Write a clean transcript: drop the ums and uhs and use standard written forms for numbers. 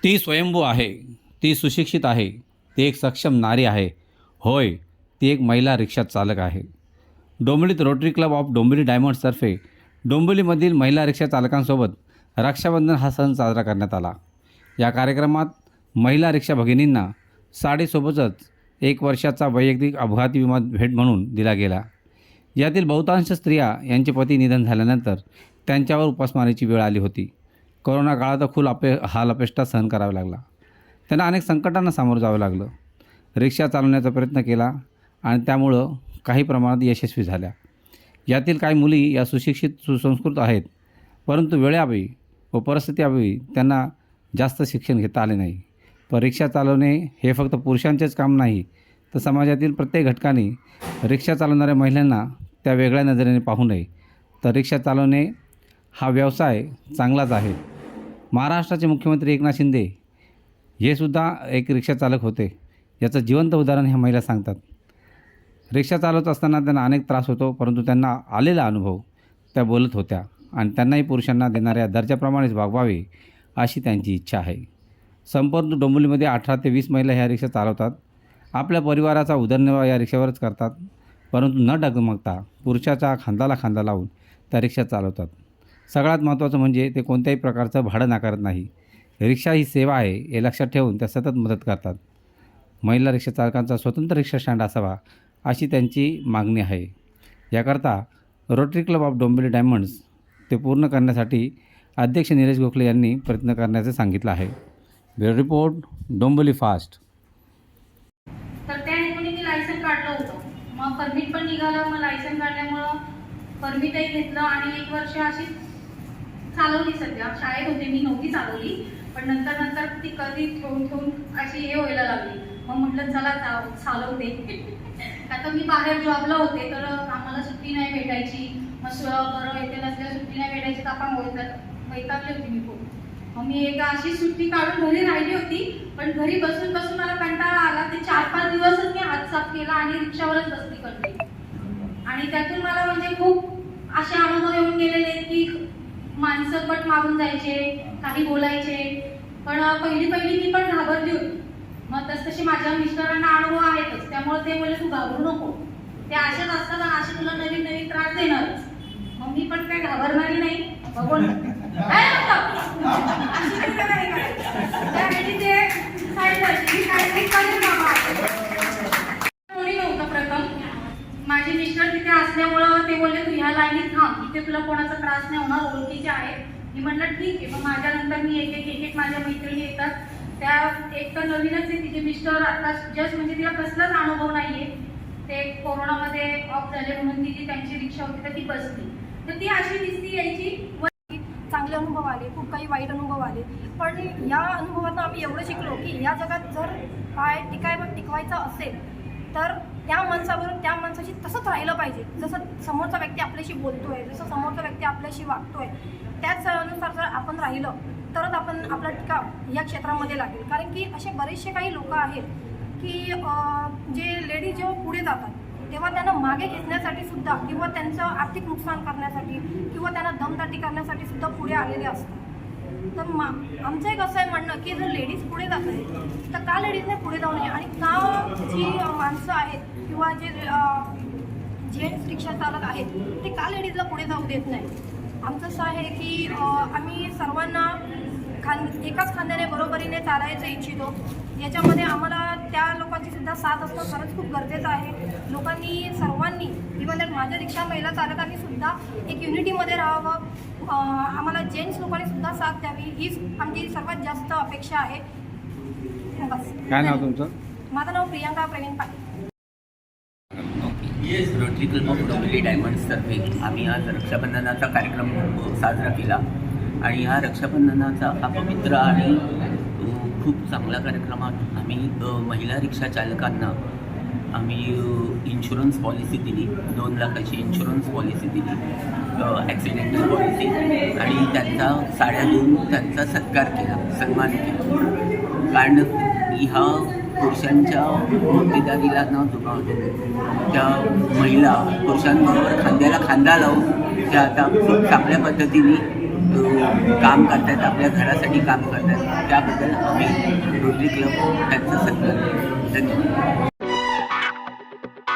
ती स्वयंभू आहे, ती सुशिक्षित आहे, ती एक सक्षम नारी आहे. होय, ती एक महिला रिक्षा चालक आहे. डोंबिवलीत रोटरी क्लब ऑफ डोंबिवली डायमंड्सतर्फे डोंबिवलीमधील महिला रिक्षा चालकांसोबत रक्षाबंधन हा सण साजरा करण्यात आला. या कार्यक्रमात महिला रिक्षा भगिनींना साडीसोबतच 1 वर्षाचा वैयक्तिक अपघाती विमा भेट म्हणून दिला गेला. यातील बहुतांश स्त्रिया यांचे पती निधन झाल्यानंतर त्यांच्यावर उपासमारीची वेळ आली होती. कोरोना काळात खूप हाल अपेष्टा सहन करावा लागला. त्यांना अनेक संकटांना सामोरं जावं लागलं. रिक्षा चालवण्याचा प्रयत्न केला आणि त्यामुळं काही प्रमाणात यशस्वी झाल्या. यातील काही मुली या सुशिक्षित सुसंस्कृत आहेत, परंतु वेळेअभावी व परिस्थितीअभावी त्यांना जास्त शिक्षण घेता आले नाही. पण रिक्षा चालवणे हे फक्त पुरुषांचेच काम नाही, तर समाजातील प्रत्येक घटकाने रिक्षा चालवणाऱ्या महिलांना त्या वेगळ्या नजरेने पाहू नये. तर रिक्षा चालवणे हा व्यवसाय चांगलाच आहे. महाराष्ट्राचे मुख्यमंत्री एकनाथ शिंदे हे सुद्धा एक रिक्षा चालक होते. याचं जिवंत उदाहरण ह्या महिला सांगतात. रिक्षा चालवत असताना त्यांना अनेक त्रास होतो, परंतु त्यांना आलेला अनुभव त्या बोलत होत्या आणि त्यांनाही पुरुषांना देणाऱ्या दर्जाप्रमाणेच वागवावे अशी त्यांची इच्छा आहे. संपूर्ण डोंबिवलीमध्ये 18 ते 20 महिला ह्या रिक्षा चालवतात. आपल्या परिवाराचा उदरनिर्वाह या रिक्षावरच करतात, परंतु न डगमगता पुरुषाच्या खांद्याला खांदा लावून त्या रिक्षा चालवतात. सगळ्यात महत्त्वाचं म्हणजे ते कोणत्याही प्रकारचं भाडं नाकारत नाही. रिक्षा ही सेवा आहे हे लक्षात ठेवून त्या सतत मदत करतात. महिला रिक्षा चालकांचा स्वतंत्र रिक्षा स्टँड असावा अशी त्यांची मागणी आहे. याकरता rotary club of Dombivli diamonds ते पूर्ण करण्यासाठी अध्यक्ष नीरज गोखले यांनी प्रयत्न करण्याचे सांगितलं आहे. Bureau report, Dombivli fast. तर त्या हेतूने मी लायसन काढलं होतं. मग परमिट पण निघालं. मग लायसन काढल्यामुळं परमिटही घेतलं आणि 1 वर्ष अशी चालवली. सध्या शाळेत होते मी, नव्हती चालवली, पण नंतर ती कधी ठेवून अशी हे व्हायला लागली. मग म्हटलं चला चालवते. आता मी बाहेर जॉबला होते, तर आम्हाला सुट्टी नाही भेटायची. मग बरं येते नसल्या सुट्टी नाही भेटायची, तर आपण वैतागली होती मी खूप. मग मी एकदा अशी सुट्टी काढून घरी राहिली होती, पण घरी बसून मला कंटाळा आला. ते 4-5 दिवसच मी हात साफ केला आणि रिक्षावरच बसली करते. आणि त्यातून मला म्हणजे खूप असे अनुभव येऊन गेलेले की माणसं पट मागून जायचे, काही बोलायचे. पण पहिली मी पण घाबरली होती. मग तसे माझ्या मिस्टरांना अनुभव आहेतच, त्यामुळे ते बोलले तू घाबरू नको, ते असेच असतात आणि असे तुला नवीन त्रास देणारच. मग मी पण काही घाबरणारी नाही. बघून कोणी नव्हतं प्रथम. माझे मिस्टर तिथे असल्यामुळं ते बोलले तू ह्या लाईनीत थांब, इथे तुला कोणाचा त्रास नाही होणार, ओळखीचे आहेत. मी म्हटलं ठीक आहे. मग माझ्यानंतर मी एक माझ्या मैत्रिणी येतात. त्या एक तर नवीनच आहे, तिचे मिस्टर आता जस्ट म्हणजे तिला कसलाच अनुभव नाहीये. ते कोरोनामध्ये ऑफ झाले म्हणून तिची त्यांची रिक्षा होती तर ती बसली. तर ती अशी दिसती यायची. चांगले अनुभव आले, खूप काही वाईट अनुभव आले. पण या अनुभवातून आम्ही एवढं शिकलो की या जगात जर पाय टिकवायचं असेल तर त्या माणसाबरोबर त्या माणसाशी तसंच राहिलं पाहिजे. जसं समोरचा व्यक्ती आपल्याशी बोलतोय, जसं समोरचा व्यक्ती आपल्याशी वागतोय, त्याच अनुसार जर आपण राहिलं तरच आपण आपला टिकाव या क्षेत्रामध्ये लागेल. कारण की असे बरेचसे काही लोक आहेत की जे लेडीज जेव्हा पुढे जातात तेव्हा त्यांना मागे घेतण्यासाठी सुद्धा किंवा त्यांचं आर्थिक नुकसान करण्यासाठी किंवा त्यांना दमदाटी करण्यासाठी सुद्धा पुढे आलेले असतात. तर आमचं एक असं आहे म्हणणं की जर लेडीज पुढे जात आहे तर का लेडीजने पुढे जाऊ नये आणि का जी माणसं आहेत किंवा जे जेंट्स रिक्षा चालक आहेत ते का लेडीजला पुढे जाऊ देत नाही. आमचं असं आहे की आम्ही सर्वांना एकाच खांद्याने बरोबरीने चालायचं इच्छितो. याच्यामध्ये आम्हाला त्या लोकांची सुद्धा साथ असणं खरंच खूप गरजेचं आहे. लोकांनी सर्वांनी इव्हन दॅट माझ्या रिक्षा महिला चालकांनी सुद्धा एक युनिटीमध्ये राहावं. आम्हाला जेंट्स लोकांनी सुद्धा साथ द्यावी हीच आमची सर्वात जास्त अपेक्षा आहे. बस. काय नाव तुमचं? माझं नाव Priyanka Pravin Patil. Rotary club of Dombivli डायमंड्सतर्फे आम्ही आज रक्षाबंधनाचा कार्यक्रम साजरा केला आणि ह्या रक्षाबंधनाचा हा पवित्र आणि खूप चांगला कार्यक्रमात आम्ही महिला रिक्षा चालकांना आम्ही इन्शुरन्स पॉलिसी दिली. 2 लाखाची इन्शुरन्स पॉलिसी दिली, ॲक्सिडेंटल पॉलिसी, आणि त्यांचा साड्या देऊन त्यांचा सत्कार केला, सन्मान केला. कारण ह्या पुरुषांच्या भागीदारीला न दुखावता त्या महिला पुरुषांबरोबर खांद्याला खांदा लावून त्या आता खूप चांगल्या पद्धतीने काम करतायत, आपल्या घरासाठी काम करतायत, त्याबद्दल आम्ही रोटरी क्लब त्यांचं सन्मान. धन्यवाद.